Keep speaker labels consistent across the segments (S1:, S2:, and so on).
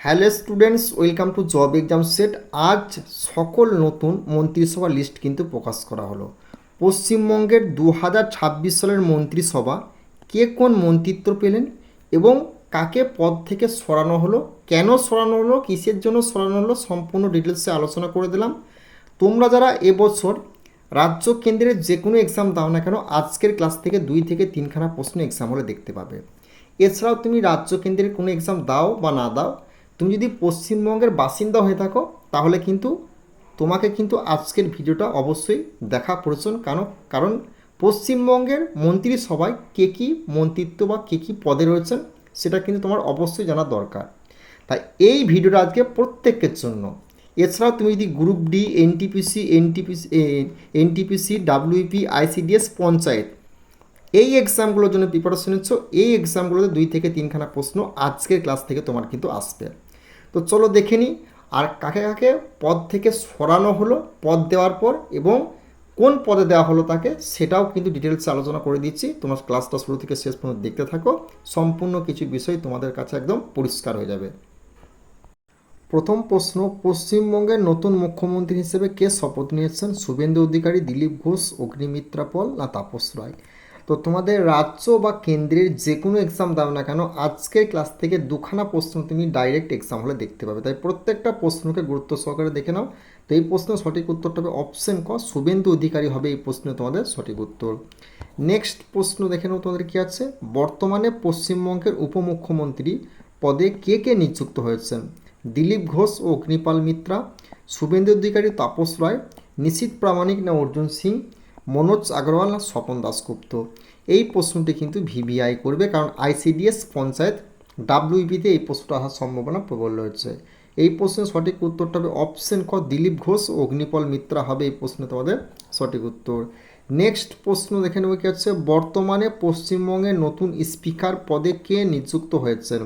S1: Hello students, welcome to job exam set. আজ সকল নতুন মন্ত্রিসভা লিস্ট কিন্তু প্রকাশ করা হলো। পশ্চিমবঙ্গের 2026 সালের মন্ত্রিসভা কে কোন মন্ত্রিত্ব পেলেন এবং কাকে পদ থেকে সরানো হলো, কেন সরানো হলো, কিসের জন্য সরানো হলো, সম্পূর্ণ ডিটেলসে আলোচনা করে দিলাম। তোমরা যারা এবছর রাজ্য কেন্দ্রের যে কোনো এক্সাম দাও না কেন, আজকের ক্লাস থেকে 2 থেকে 3খানা প্রশ্ন এক্সাম হলে দেখতে পাবে। এছাড়াও তুমি রাজ্য কেন্দ্রের কোনো এক্সাম দাও বা না দাও, তুমি যদি পশ্চিমবঙ্গের বাসিন্দা হয়ে থাকো তাহলে কিন্তু তোমাকে কিন্তু আজকের ভিডিওটা অবশ্যই দেখা প্রয়োজন। কারণ পশ্চিমবঙ্গের মন্ত্রিসভায় কে কী মন্ত্রিত্ব বা কে কী পদে রয়েছেন সেটা কিন্তু তোমার অবশ্যই জানা দরকার। তাই এই ভিডিওটা আজকে প্রত্যেকের জন্য। এছাড়াও তুমি যদি group D, NTPC, WP, ICDS, panchayat এই এক্সামগুলোর জন্য প্রিপারেশন নিচ্ছ, এই এক্সামগুলোতে 2 থেকে 3খানা প্রশ্ন আজকের ক্লাস থেকে তোমার কিন্তু আসবে। তো চলো দেখে নিই আর কাকে কাকে পদ থেকে সরানো হলো, পদ দেওয়ার পর এবং কোন পদে দেওয়া হলো তাকে, সেটাও কিন্তু ডিটেলসে আলোচনা করে দিচ্ছি। তোমার ক্লাসটা শুরু থেকে শেষ পর্যন্ত দেখতে থাকো, সম্পূর্ণ কিছু বিষয় তোমাদের কাছে একদম পরিষ্কার হয়ে যাবে। প্রথম প্রশ্ন, পশ্চিমবঙ্গের নতুন মুখ্যমন্ত্রী হিসেবে কে শপথ নিয়েছেন? শুভেন্দু অধিকারী, দিলীপ ঘোষ, অগ্নিমিত্রা পল না তাপস রায়? তো তোমাদের রাজ্য বা কেন্দ্রের যে কোনো এক্সাম দাও না কেন, আজকের ক্লাস থেকে 2খানা প্রশ্ন তুমি ডাইরেক্ট এক্সাম হলে দেখতে পাবে। তাই প্রত্যেকটা প্রশ্নকে গুরুত্ব সহকারে দেখে নাও। তো এই প্রশ্নের সঠিক উত্তরটা হবে অপশন ক, শুভেন্দু অধিকারী হবে এই প্রশ্নে তোমাদের সঠিক উত্তর। নেক্সট প্রশ্ন দেখে নাও তোমাদের কী আছে। বর্তমানে পশ্চিমবঙ্গের উপমুখ্যমন্ত্রী পদে কে কে নিযুক্ত হয়েছেন? দিলীপ ঘোষ ও অগ্নিপাল মিত্রা, শুভেন্দু অধিকারী, তাপস রায়, নিশীথ প্রামাণিক না অর্জুন সিং, মনোজ আগরওয়াল না স্বপন দাশগুপ্ত? এই প্রশ্নটি কিন্তু ভিভিআই করবে, কারণ আইসিডিএস, পঞ্চায়েত, ডাব্লিউবিতে এই প্রশ্নটা আসার সম্ভাবনা প্রবল রয়েছে। এই প্রশ্নের সঠিক উত্তরটা হবে অপশন ক, দিলীপ ঘোষ ও অগ্নিপাল মিত্রা হবে এই প্রশ্নে তোমাদের সঠিক উত্তর। নেক্সট প্রশ্ন দেখে নেব কি হচ্ছে। বর্তমানে পশ্চিমবঙ্গের নতুন স্পিকার পদে কে নিযুক্ত হয়েছেন?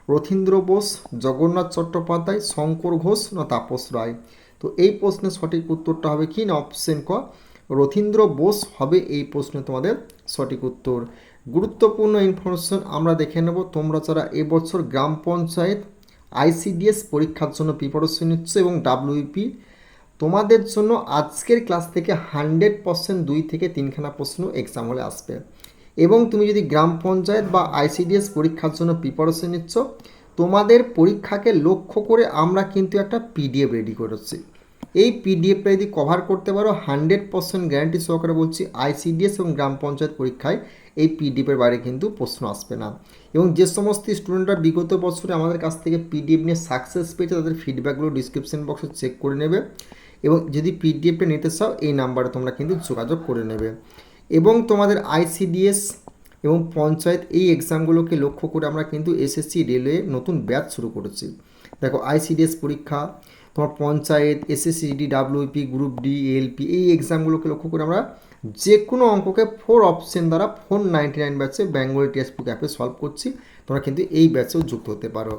S1: রথীন্দ্র বোস, জগন্নাথ চট্টোপাধ্যায়, শঙ্কর ঘোষ না তাপস রায়? তো এই প্রশ্নের সঠিক উত্তরটা হবে কি না অপশন ক, রথীন্দ্র বোস হবে এই প্রশ্নে তোমাদের সঠিক উত্তর। গুরুত্বপূর্ণ ইনফরমেশন আমরা দেখে নেব। তোমরা যারা এবছর গ্রাম পঞ্চায়েত, আইসিডিএস পরীক্ষার জন্য প্রিপারেশন নিচ্ছ এবং ডাব্লিউপি, তোমাদের জন্য আজকের ক্লাস থেকে 100% 2 থেকে 3খানা প্রশ্ন এক্সাম হলে আসবে। এবং তুমি যদি গ্রাম পঞ্চায়েত বা আইসিডিএস পরীক্ষার জন্য প্রিপারেশন নিচ্ছ, তোমাদের পরীক্ষাকে লক্ষ্য করে আমরা কিন্তু একটা পিডিএফ রেডি করেছি। এই পিডিএফটা যদি কভার করতে পারো, 100% গ্যারান্টি সহকারে বলছি আইসিডিএস এবং গ্রাম পঞ্চায়েত পরীক্ষায় এই পিডিএফের বাইরে কিন্তু প্রশ্ন আসবে না। এবং যে সমস্ত স্টুডেন্টরা বিগত বছরে আমাদের কাছ থেকে পিডিএফ নিয়ে সাকসেস পেয়েছে, তাদের ফিডব্যাকগুলো ডিসক্রিপশন বক্সে চেক করে নেবে। এবং যদি পিডিএফটা নিতে চাও, এই নাম্বারে তোমরা কিন্তু যোগাযোগ করে নেবে। এবং তোমাদের আইসিডিএস এবং পঞ্চায়েত এই এক্সামগুলোকে লক্ষ্য করে আমরা কিন্তু এসএসসি রেলওয়ে নতুন ব্যাচ শুরু করেছি। দেখো, আইসিডিএস পরীক্ষা, তোমার panchayat, SSC WP, group D, LP এই এক্সামগুলোকে লক্ষ্য করে আমরা যে কোনো অঙ্ককে 4 অপশন দ্বারা 499 ব্যাচে বেঙ্গলি টেক্সটবুক অ্যাপে সলভ করছি। তোমরা কিন্তু এই ব্যাচেও যুক্ত হতে পারো।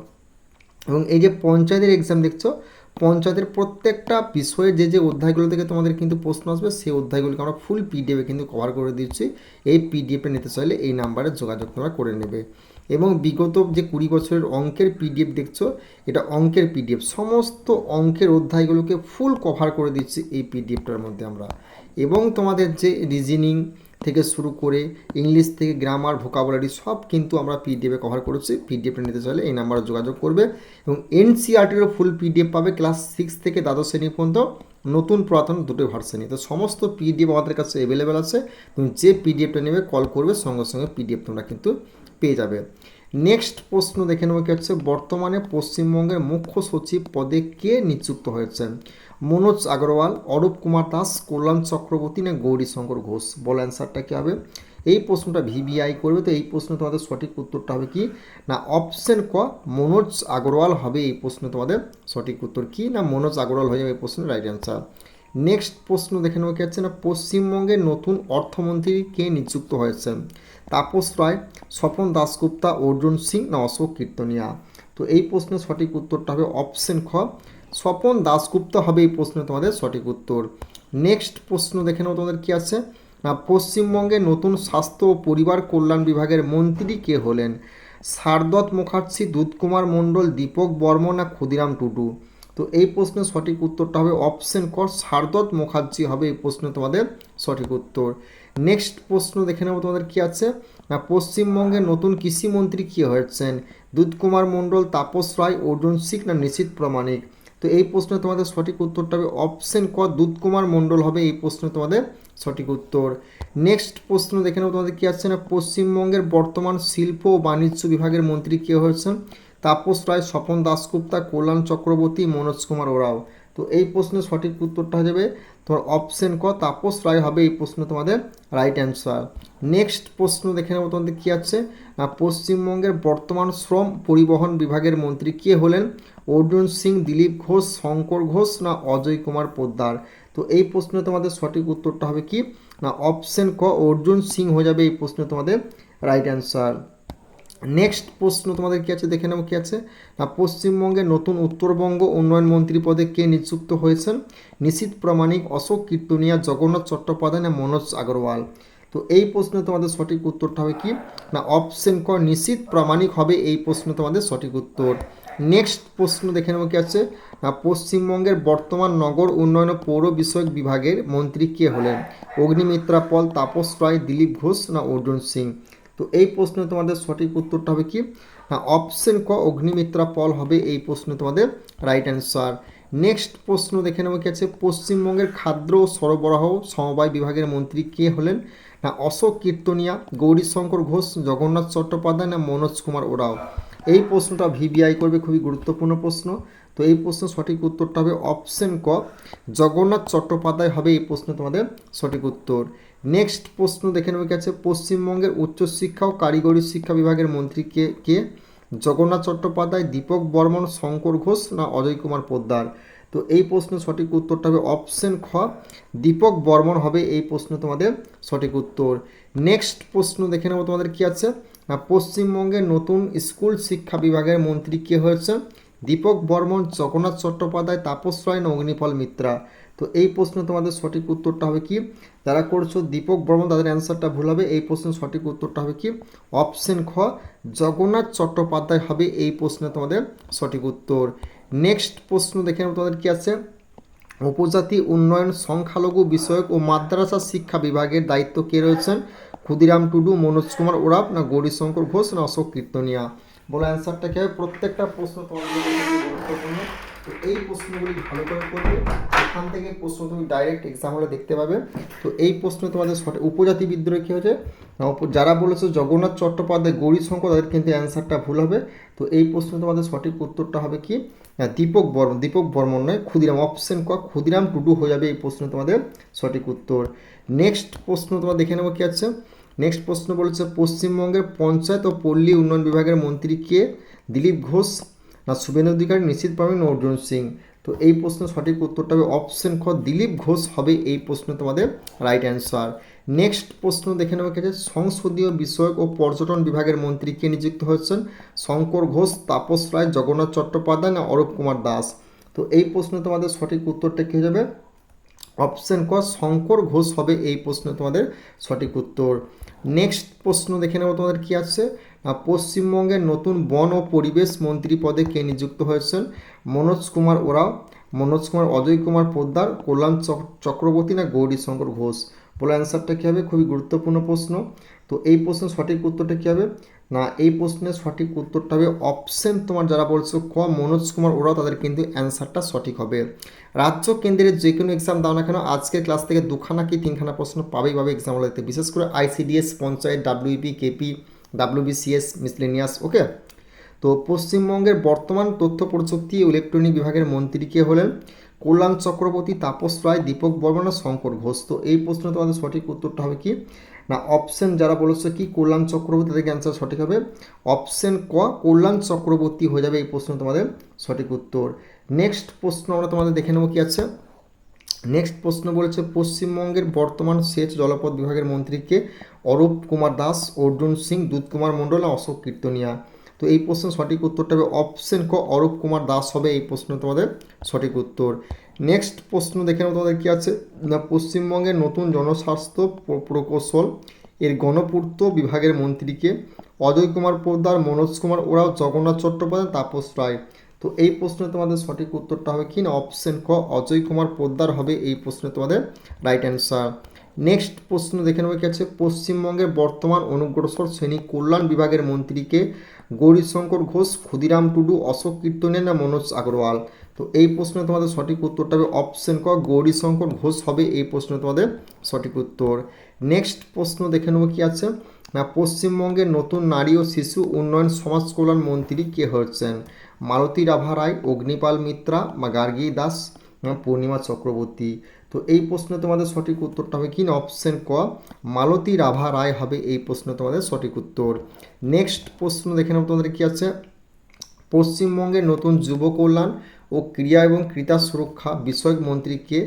S1: এবং এই যে পঞ্চায়েতের এক্সাম দেখছো, পঞ্চায়েতের প্রত্যেকটা বিষয়ের যে অধ্যায়গুলো থেকে তোমাদের কিন্তু প্রশ্ন আসবে, সেই অধ্যায়গুলোকে আমরা ফুল পিডিএফে কিন্তু কভার করে দিচ্ছি। এই পিডিএফে নিতে চাইলে এই নাম্বারে যোগাযোগ তোমরা করে নেবে। এবং বিগত যে 20 বছরের অঙ্কের পিডিএফ দেখছো, এটা অঙ্কের পিডিএফ, সমস্ত অঙ্কের অধ্যায়গুলোকে ফুল কভার করে দিচ্ছি এই পিডিএফটার মধ্যে আমরা। এবং তোমাদের যে রিজনিং থেকে শুরু করে ইংলিশ থেকে গ্রামার, ভোকাবুলারি সব কিন্তু আমরা পিডিএফে কভার করেছি। পিডিএফটা নিতে চাইলে এই নাম্বারে যোগাযোগ করবে। এবং এনসিআরটিরও ফুল পিডিএফ পাবে ক্লাস 6 থেকে দ্বাদশ শ্রেণী পর্যন্ত, নতুন পুরাতন দুটো ভার্সনই। তো সমস্ত পিডিএফ আমাদের কাছে অ্যাভেলেবেল আছে। তুমি যে পিডিএফটা নেবে কল করবে, সঙ্গে সঙ্গে পিডিএফ তোমরা কিন্তু পেয়ে যাবে। নেক্সট প্রশ্ন দেখে নেবো কি হচ্ছে। বর্তমানে পশ্চিমবঙ্গের মুখ্য সচিব পদে কে নিযুক্ত হয়েছেন? মনোজ আগরওয়াল, অরূপ কুমার দাস, কল্যাণ চক্রবর্তী না গৌরীশঙ্কর ঘোষ? বল অ্যান্সারটা কী হবে? এই প্রশ্নটা ভিভিআই করবে। তো এই প্রশ্ন তোমাদের সঠিক উত্তরটা হবে কি না অপশন ক, মনোজ আগরওয়াল হবে এই প্রশ্নে তোমাদের সঠিক উত্তর। কি না মনোজ আগরওয়াল হয়ে যাবে এই প্রশ্নের রাইট অ্যান্সার। নেক্সট প্রশ্ন দেখে নেওয়া কি হচ্ছে না পশ্চিমবঙ্গের নতুন অর্থমন্ত্রী কে নিযুক্ত হয়েছেন? তাপস রায়, স্বপন দাশগুপ্তা, অর্জুন সিং না অশোক কীর্তনিয়া? তো এই প্রশ্নের সঠিক উত্তরটা হবে অপশন খ, স্বপন দাশগুপ্তা হবে এই প্রশ্নে তোমাদের সঠিক উত্তর। নেক্সট প্রশ্ন দেখে নেব তোমাদের কী আছে না পশ্চিমবঙ্গের নতুন স্বাস্থ্য ও পরিবার কল্যাণ বিভাগের মন্ত্রী কে হলেন? সারদত্ত মুখার্জি, দুধকুমার মণ্ডল, দীপক বর্মন না ক্ষুদিরাম টুডু? তো এই প্রশ্নের সঠিক উত্তরটা হবে অপশন ক, সারদত্ত মুখার্জি হবে এই প্রশ্নে তোমাদের সঠিক উত্তর। নেক্সট প্রশ্ন দেখে নেবো তোমাদের কি আছে না, পশ্চিমবঙ্গের নতুন কৃষিমন্ত্রী কী হয়েছেন? দুধকুমার মণ্ডল, তাপস রায়, অর্জুন সিং না নিশীথ প্রামাণিক? তো এই প্রশ্নে তোমাদের সঠিক উত্তরটা হবে অপশন ক, দুধকুমার মণ্ডল হবে এই প্রশ্নে তোমাদের সঠিক উত্তর। নেক্সট প্রশ্ন দেখে নেবো তোমাদের কী আছে না, পশ্চিমবঙ্গের বর্তমান শিল্প ও বাণিজ্য বিভাগের মন্ত্রী কে হয়েছেন? তাপস রায়, স্বপন দাশগুপ্তা, কল্যাণ চক্রবর্তী, মনোজ কুমার ওরাও? তো এই প্রশ্নের সঠিক উত্তরটা হয়ে যাবে তোমার অপশন ক, তাপস রায় হবে এই প্রশ্ন তোমাদের রাইট অ্যান্সার। নেক্সট প্রশ্ন দেখে নেবো তোমাদের কী আছে না, পশ্চিমবঙ্গের বর্তমান শ্রম পরিবহন বিভাগের মন্ত্রী কে হলেন? অর্জুন সিং, দিলীপ ঘোষ, শঙ্কর ঘোষ না অজয় কুমার পোদ্দার? তো এই প্রশ্নে তোমাদের সঠিক উত্তরটা হবে কি না অপশন ক, অর্জুন সিং হয়ে যাবে এই প্রশ্নে তোমাদের রাইট অ্যান্সার। নেক্সট প্রশ্ন তোমাদের কী আছে দেখে নেবো কী আছে না, পশ্চিমবঙ্গের নতুন উত্তরবঙ্গ উন্নয়ন মন্ত্রী পদে কে নিযুক্ত হয়েছেন? নিশীথ প্রামাণিক, অশোক কীর্তনিয়া, জগন্নাথ চট্টোপাধ্যায় না মনোজ আগরওয়াল? তো এই প্রশ্নে তোমাদের সঠিক উত্তরটা হবে কি না অপশন ক, নিশীথ প্রামাণিক হবে এই প্রশ্নে তোমাদের সঠিক উত্তর। নেক্সট প্রশ্ন দেখে নেবো কি আছে না, পশ্চিমবঙ্গের বর্তমান নগর উন্নয়ন ও পৌর বিষয়ক বিভাগের মন্ত্রী কে হলেন? অগ্নিমিত্রা পল, তাপস রায়, দিলীপ ঘোষ না অর্জুন সিং? তো এই প্রশ্নে তোমাদের সঠিক উত্তরটা হবে কি না অপশন ক, অগ্নিমিত্রা পল হবে এই প্রশ্নে তোমাদের রাইট অ্যান্সার। নেক্সট প্রশ্ন দেখে নেবো কি আছে, পশ্চিমবঙ্গের খাদ্য ও সরবরাহ সমবায় বিভাগের মন্ত্রী কে হলেন? না অশোক কীর্তনিয়া, গৌরীশঙ্কর ঘোষ, জগন্নাথ চট্টোপাধ্যায় না মনোজ কুমার ওরাও? এই প্রশ্নটা ভিভিআই করবে, খুবই গুরুত্বপূর্ণ প্রশ্ন। তো এই প্রশ্নের সঠিক উত্তরটা হবে অপশন ক, জগন্নাথ চট্টোপাধ্যায় হবে এই প্রশ্নে তোমাদের সঠিক উত্তর। নেক্সট প্রশ্ন দেখে নেবে কি আছে, পশ্চিমবঙ্গের উচ্চশিক্ষা ও কারিগরি শিক্ষা বিভাগের মন্ত্রী কে? জগন্নাথ চট্টোপাধ্যায়, দীপক বর্মন, শঙ্কর ঘোষ না অজয় কুমার পোদ্দার? তো এই প্রশ্নের সঠিক উত্তরটা হবে অপশন খ, দীপক বর্মন হবে এই প্রশ্ন তোমাদের সঠিক উত্তর। নেক্সট প্রশ্ন দেখে নেবো তোমাদের কি আছে না, পশ্চিমবঙ্গের নতুন স্কুল শিক্ষা বিভাগের মন্ত্রী কে হয়েছে? দীপক বর্মন, জগন্নাথ চট্টোপাধ্যায়, তাপস রায় না অগ্নিপল মিত্রা? তো এই প্রশ্নে তোমাদের সঠিক উত্তরটা হবে কি, যারা করছো দীপক বর্মন তাদের অ্যান্সারটা ভুল হবে। এই প্রশ্নের সঠিক উত্তরটা হবে কি অপশন খ, জগন্নাথ চট্টোপাধ্যায় হবে এই প্রশ্নে তোমাদের সঠিক উত্তর। নেক্সট প্রশ্ন দেখে নেব তোমাদের কি আছে, উপজাতি উন্নয়ন, সংখ্যালঘু বিষয়ক ও মাদ্রাসা শিক্ষা বিভাগের দায়িত্ব কে রয়েছেন? ক্ষুদিরাম টুডু, মনোজ কুমার ওরাব না গৌরীশঙ্কর ঘোষ না অশোক কীর্তনিয়া? বলো অ্যান্সারটা কী হবে? প্রত্যেকটা প্রশ্ন তোমাদের গুরুত্বপূর্ণ, তো এই প্রশ্নগুলি ভালো করে করবে, এখান থেকে প্রশ্ন তুমি ডাইরেক্ট এক্সাম হলে দেখতে পাবে। তো এই প্রশ্ন তোমাদের সঠিক উপজাতি বিদ্রোহ কী হয়েছে না, যারা বলেছে জগন্নাথ চট্টোপাধ্যায়, গৌরীশঙ্কর, তাদের কিন্তু অ্যান্সারটা ভুল হবে। তো এই প্রশ্ন তোমাদের সঠিক উত্তরটা হবে কি দীপক বর্মন নয়, ক্ষুদিরাম, অপশন ক, ক্ষুদিরাম টুডু হয়ে যাবে এই প্রশ্ন তোমাদের সঠিক উত্তর। নেক্সট প্রশ্ন তোমরা দেখে নেবো কি আছে, নেক্সট প্রশ্ন বলেছে পশ্চিমবঙ্গের পঞ্চায়েত ও পল্লী উন্নয়ন বিভাগের মন্ত্রী কে? দিলীপ ঘোষ না শুভেন্দু অধিকারী, নিশীথ প্রামাণিক না অর্জুন সিং? তো এই প্রশ্নের সঠিক উত্তরটা হবে অপশন খ, দিলীপ ঘোষ হবে এই প্রশ্ন তোমাদের রাইট অ্যান্সার। নেক্সট প্রশ্ন দেখে নেওয়া গেছে, সংসদীয় বিষয়ক ও পর্যটন বিভাগের মন্ত্রী কে নিযুক্ত হয়েছেন? শঙ্কর ঘোষ, তাপস রায়, জগন্নাথ চট্টোপাধ্যায় না অরূপ কুমার দাস? তো এই প্রশ্নে তোমাদের সঠিক উত্তরটা কী হয়ে যাবে? অপশন ক, শঙ্কর ঘোষ হবে এই প্রশ্নে তোমাদের সঠিক উত্তর। নেক্সট প্রশ্ন দেখে নেব তোমাদের কি আছে, পশ্চিমবঙ্গের নতুন বন ও পরিবেশ মন্ত্রী পদে কে নিযুক্ত হয়েছেন? মনোজ কুমার ওরাও, মনোজ কুমার, অজয় কুমার পোদ্দার, কল্যাণ চক্রবর্তী না গৌরীশঙ্কর ঘোষ? বলে অ্যান্সারটা কী হবে? খুবই গুরুত্বপূর্ণ প্রশ্ন। তো এই প্রশ্নের সঠিক উত্তরটা কী হবে না, এই প্রশ্নের সঠিক উত্তরটা হবে অপশন তোমার যারা বলছো ক, মনোজ কুমার ওরাও, তাদের কিন্তু অ্যান্সারটা সঠিক হবে। রাজ্য কেন্দ্রের যে কোনো এক্সাম দাও না কেন, আজকের ক্লাস থেকে দুখানা কি তিনখানা প্রশ্ন পাবেই এক্সাম দিতে, বিশেষ করে ICDS, panchayat, WP, KP, WBCS, miscellaneous. Okay, তো পশ্চিমবঙ্গের বর্তমান তথ্য প্রযুক্তি ও ইলেকট্রনিক বিভাগের মন্ত্রী কে হলেন? কল্যাণ চক্রবর্তী, তাপস রায়, দীপক বর্মন, শঙ্কর ঘোষ? তো এই প্রশ্ন তোমাদের সঠিক উত্তরটা হবে কি না, অপশন যারা বলেছে কি কল্যাণ চক্রবর্তী, তাদেরকে অ্যান্সার সঠিক হবে অপশন ক, কল্যাণ চক্রবর্তী হয়ে যাবে এই প্রশ্ন তোমাদের সঠিক উত্তর। নেক্সট প্রশ্ন আমরা তোমাদের দেখে নেবো কি আছে, নেক্সট প্রশ্ন বলেছে পশ্চিমবঙ্গের বর্তমান সেচ জলপথ বিভাগের মন্ত্রীকে? অরূপ কুমার দাস, অর্জুন সিং, দুধকুমার মণ্ডল, অশোক কীর্তনিয়া? তো এই প্রশ্নের সঠিক উত্তরটা হবে অপশন ক, অরূপ কুমার দাস হবে এই প্রশ্ন তোমাদের সঠিক উত্তর। নেক্সট প্রশ্ন দেখে নেব তোমাদের কী আছে না, পশ্চিমবঙ্গের নতুন জনস্বাস্থ্য প্রকৌশল এর গণপূর্ত বিভাগের মন্ত্রীকে? অজয় কুমার পোদ্দার, মনোজ কুমার ওরাও, জগন্নাথ চট্টোপাধ্যায়, তাপস রায়। তো এই প্রশ্নে তোমাদের সঠিক উত্তরটা হবে কি না অপশন ক অজয় কুমার পোদ্দার হবে এই প্রশ্নে তোমাদের রাইট অ্যান্সার। নেক্সট প্রশ্ন দেখে নেবো কি আছে, পশ্চিমবঙ্গের বর্তমান অনুগ্রসর শ্রেণী কল্যাণ বিভাগের মন্ত্রীকে? গৌরীশঙ্কর ঘোষ, ক্ষুদিরাম টুডু, অশোক কীর্তনিয়া না মনোজ আগরওয়াল? তো এই প্রশ্নে তোমাদের সঠিক উত্তরটা হবে অপশন ক গৌরীশঙ্কর ঘোষ হবে এই প্রশ্নে তোমাদের সঠিক উত্তর। নেক্সট প্রশ্ন দেখে নেবো কি আছে না পশ্চিমবঙ্গের নতুন নারী ও শিশু উন্নয়ন সমাজ কল্যাণ মন্ত্রী কে হচ্ছেন? মালতী রাভা রায়, অগ্নিপাল মিত্রা বা গার্গী দাস না পূর্ণিমা চক্রবর্তী? তো এই প্রশ্নে তোমাদের সঠিক উত্তরটা হবে কি না অপশন ক মালতী রাভা রায় হবে এই প্রশ্নে তোমাদের সঠিক উত্তর। নেক্সট প্রশ্ন দেখে নেব তোমাদের কি আছে, পশ্চিমবঙ্গের নতুন যুব কল্যাণ ও ক্রীড়া এবং ক্রীড়া সুরক্ষা বিষয়ক মন্ত্রীকে?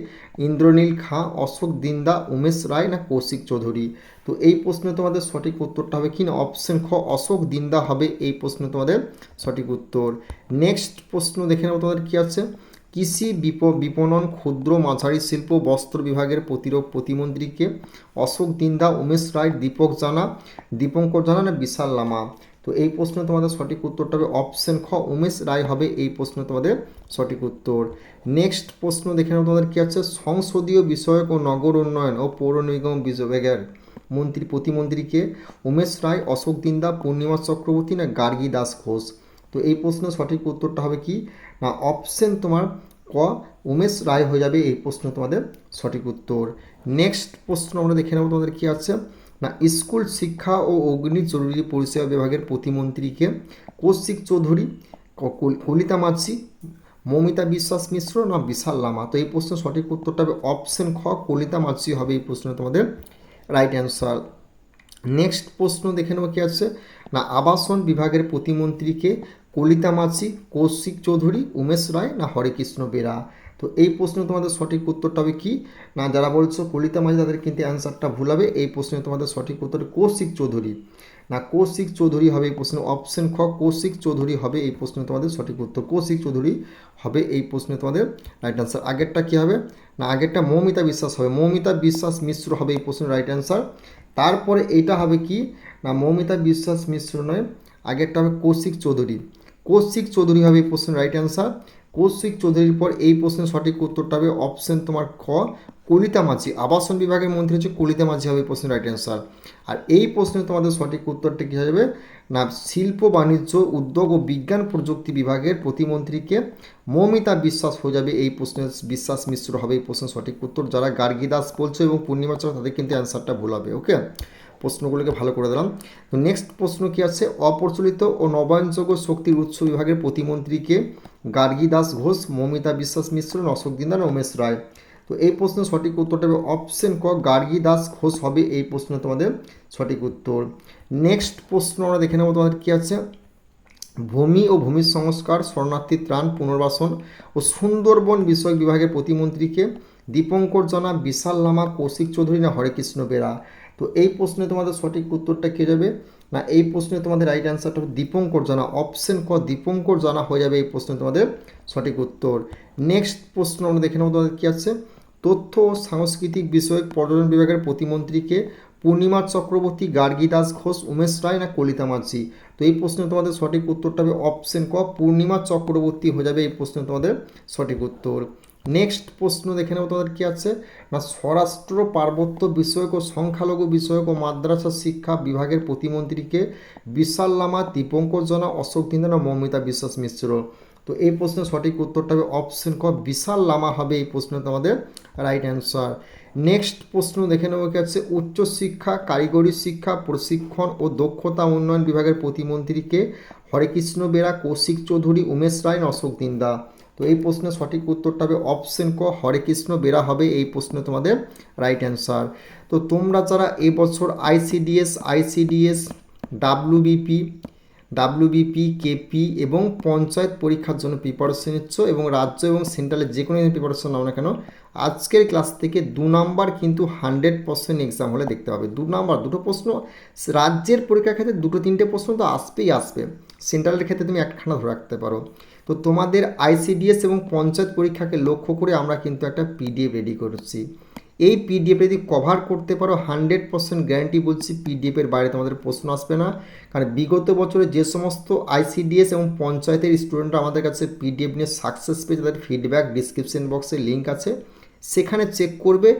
S1: ইন্দ্রনীল খাঁ, অশোক দিন্দা, উমেশ রায় না কৌশিক চৌধুরী? তো এই প্রশ্নে তোমাদের সঠিক উত্তরটা হবে কি না অপশন খ অশোক দিন্দা হবে এই প্রশ্নে তোমাদের সঠিক উত্তর। নেক্সট প্রশ্ন দেখে নেব তোমাদের কি আছে, কৃষি বিপণন, ক্ষুদ্র মাঝারি শিল্প বস্ত্র বিভাগের প্রতিমন্ত্রীকে? অশোক দিন্দা, উমেশ রায়, দীপঙ্কর জানা না বিশাল লামা? তো এই প্রশ্নে তোমাদের সঠিক উত্তরটা হবে অপশন খ উমেশ রায় হবে এই প্রশ্নে তোমাদের সঠিক উত্তর। নেক্সট প্রশ্ন দেখে নেব তোমাদের কি আছে, সংসদীয় বিষয়ক ও নগর উন্নয়ন ও পৌর নিগম বিভাগের প্রতিমন্ত্রীকে? উমেশ রায়, অশোক দিন্দা, পূর্ণিমা চক্রবর্তী না গার্গী দাস ঘোষ? তো এই প্রশ্নের সঠিক উত্তরটা হবে কি না অপশন তোমার ক উমেশ রায় হয়ে যাবে এই প্রশ্ন তোমাদের সঠিক উত্তর। নেক্সট প্রশ্ন আমরা দেখে নেব তোমাদের কি আছে না স্কুল শিক্ষা ও অগ্নি জরুরি পরিষেবা বিভাগের প্রতিমন্ত্রীকে? কৌশিক চৌধুরী, কলিতা মাঝি, মৌমিতা বিশ্বাস মিশ্র না বিশাল লামা? তো এই প্রশ্নের সঠিক উত্তরটা হবে অপশন খ কলিতা মাঝি হবে এই প্রশ্ন তোমাদের রাইট অ্যান্সার। নেক্সট প্রশ্ন দেখে নেব কি আছে না আবাসন বিভাগের প্রতিমন্ত্রীকে? কলিতা মাঝি, কৌশিক চৌধুরী, উমেশ রায় না হরেকৃষ্ণ বেরা? তো এই প্রশ্নে তোমাদের সঠিক উত্তরটা হবে কি না যারা বলছো কলিতা মাঝি তাদের কিন্তু অ্যান্সারটা ভুল হবে, এই প্রশ্নে তোমাদের সঠিক উত্তর কৌশিক চৌধুরী না কৌশিক চৌধুরী হবে এই প্রশ্নে অপশন খ কৌশিক চৌধুরী হবে এই প্রশ্নে তোমাদের সঠিক উত্তর, কৌশিক চৌধুরী হবে এই প্রশ্নে তোমাদের রাইট অ্যান্সার। আগেরটা কী হবে না আগেরটা মৌমিতা বিশ্বাস হবে, মৌমিতা বিশ্বাস মিশ্র হবে এই প্রশ্নের রাইট অ্যান্সার। তারপরে এইটা হবে কি না মৌমিতা বিশ্বাস মিশ্র নয়, আগেরটা হবে কৌশিক চৌধুরী, কৌশিক চৌধুরী হবে এই প্রশ্নের রাইট অ্যান্সার। কৌশিক চৌধুরীর পর এই প্রশ্নের সঠিক উত্তরটা হবে অপশন তোমার খ কলিতা মাঝি, আবাসন বিভাগের মন্ত্রী হচ্ছে কলিতা মাঝি হবে এই প্রশ্নের রাইট অ্যান্সার। আর এই প্রশ্নে তোমাদের সঠিক উত্তরটা কী হবে না শিল্প বাণিজ্য উদ্যোগ ও বিজ্ঞান প্রযুক্তি বিভাগের প্রতিমন্ত্রীকে? মৌমিতা বিশ্বাস হয়ে যাবে এই প্রশ্নের বিশ্বাস মিশ্র হবে এই প্রশ্নের সঠিক উত্তর। যারা গার্গী দাস বলছো এবং পূর্ণিমা চন্দ্র তাদের কিন্তু অ্যান্সারটা ভুল হবে। ওকে, প্রশ্নগুলোকে ভালো করে দিলাম। তো নেক্সট প্রশ্ন কি আছে, অপ্রচলিত ও নবায়নযোগ্য শক্তির উৎস বিভাগের প্রতিমন্ত্রীকে? গার্গী দাস ঘোষ, মৌমিতা বিশ্বাস মিশ্র, অশোক দিন্দা না উমেশ রায়? তো এই প্রশ্নের সঠিক উত্তরটা হবে অপশন ক গার্গী দাস ঘোষ হবে এই প্রশ্ন তোমাদের সঠিক উত্তর। নেক্সট প্রশ্ন আমরা দেখে নেব তোমাদের কী আছে, ভূমি ও ভূমি সংস্কার, শরণার্থী ত্রাণ, পুনর্বাসন ও সুন্দরবন বিষয়ক বিভাগের প্রতিমন্ত্রীকে? দীপঙ্কর জানা, বিশাল লামা, কৌশিক চৌধুরী না হরেকৃষ্ণ বেরা? তো এই প্রশ্নে তোমাদের সঠিক উত্তরটা কে যাবে না এই প্রশ্নে তোমাদের রাইট অ্যান্সারটা হবে দীপঙ্কর জানা, অপশন ক দীপঙ্কর জানা হয়ে যাবে এই প্রশ্নে তোমাদের সঠিক উত্তর। নেক্সট প্রশ্ন আমরা দেখে নেব তোমাদের কী আছে, তথ্য ও সাংস্কৃতিক বিষয়ক পর্যটন বিভাগের প্রতিমন্ত্রীকে? পূর্ণিমা চক্রবর্তী, গার্গী দাস ঘোষ, উমেশ রায় না কলিতা মাঝি? তো এই প্রশ্নে তোমাদের সঠিক উত্তরটা হবে অপশন ক পূর্ণিমা চক্রবর্তী হয়ে যাবে এই প্রশ্নে তোমাদের সঠিক উত্তর। নেক্সট প্রশ্ন দেখে নেব তোমাদের কী আছে না স্বরাষ্ট্র পার্বত্য বিষয়ক ও সংখ্যালঘু বিষয়ক ও মাদ্রাসা শিক্ষা বিভাগের প্রতিমন্ত্রীকে? বিশাল লামা, দীপঙ্কর জানা, অশোক দিন্দা না মৌমিতা বিশ্বাস মিশ্র? তো এই প্রশ্নের সঠিক উত্তরটা হবে অপশন ক বিশাল লামা হবে এই প্রশ্নে তোমাদের রাইট অ্যান্সার। নেক্সট প্রশ্ন দেখে নেব কি আছে, উচ্চশিক্ষা, কারিগরি শিক্ষা, প্রশিক্ষণ ও দক্ষতা উন্নয়ন বিভাগের প্রতিমন্ত্রীকে? হরেকৃষ্ণ বেরা, কৌশিক চৌধুরী, উমেশ রায়, অশোক দিন্দা? তো এই প্রশ্নের সঠিক উত্তরটা হবে অপশন ক হরেকৃষ্ণ বেরা হবে এই প্রশ্নে তোমাদের রাইট অ্যান্সার। তো তোমরা যারা এবছর আইসিডিএস ডাব্লিউবিপি কেপি এবং পঞ্চায়েত পরীক্ষার জন্য প্রিপারেশন নিচ্ছ এবং রাজ্য এবং সেন্ট্রালে যে কোনো প্রিপারেশন নাও না কেন আজকের ক্লাস থেকে 2 নাম্বার কিন্তু 100% এক্সাম হলে দেখতে পাবে। 2 নাম্বার দুটো প্রশ্ন, রাজ্যের পরীক্ষার ক্ষেত্রে 2-3টে প্রশ্ন তো আসবেই আসবে, সেন্ট্রালের ক্ষেত্রে তুমি একখানা ধরে রাখতে পারো। তো তোমাদের আইসিডিএস এবং পঞ্চায়েত পরীক্ষাকে লক্ষ্য করে আমরা কিন্তু একটা পিডিএফ রেডি করেছি। এই পিডিএফ যদি কভার করতে পারো 100% গ্যারান্টি বলছি পিডিএফের বাইরে তোমাদের প্রশ্ন আসবে না। কারণ বিগত বছরে যে সমস্ত আইসিডিএস এবং পঞ্চায়েতের স্টুডেন্টরা আমাদের কাছে পিডিএফ নিয়ে সাকসেস পেয়ে তাদের ফিডব্যাক ডিসক্রিপশন বক্সে লিঙ্ক আছে, সেখানে চেক করবে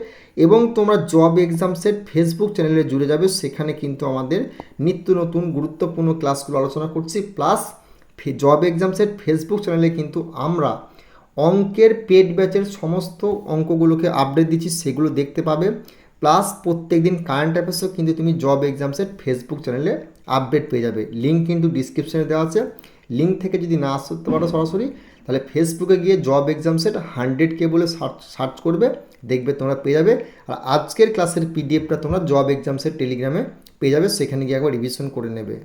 S1: এবং তোমরা জব এক্সাম সেট ফেসবুক চ্যানেলে জুড়ে যাবে। সেখানে কিন্তু আমাদের নিত্য নতুন গুরুত্বপূর্ণ ক্লাসগুলো আলোচনা করছি। Plus job exam set Facebook চ্যানেলে কিন্তু আমরা অঙ্কের পেড ব্যাচের সমস্ত অঙ্কগুলোকে আপডেট দিচ্ছি, সেগুলো দেখতে পাবে। প্লাস প্রত্যেক দিন কারেন্ট অ্যাফেয়ার্সও কিন্তু তুমি জব এক্সাম সেট ফেসবুক চ্যানেলে আপডেট পেয়ে যাবে। লিঙ্ক কিন্তু ডিসক্রিপশানে দেওয়া আছে। লিঙ্ক থেকে যদি না আসতে পারো সরাসরি, তাহলে ফেসবুকে গিয়ে জব এক্সাম সেট 100K বলে সার্চ করবে, দেখবে তোমরা পেয়ে যাবে। আর আজকের ক্লাসের পিডিএফটা তোমরা জব এক্সাম সেট টেলিগ্রামে পেয়ে যাবে, সেখানে গিয়ে একবার রিভিশন করে নেবে।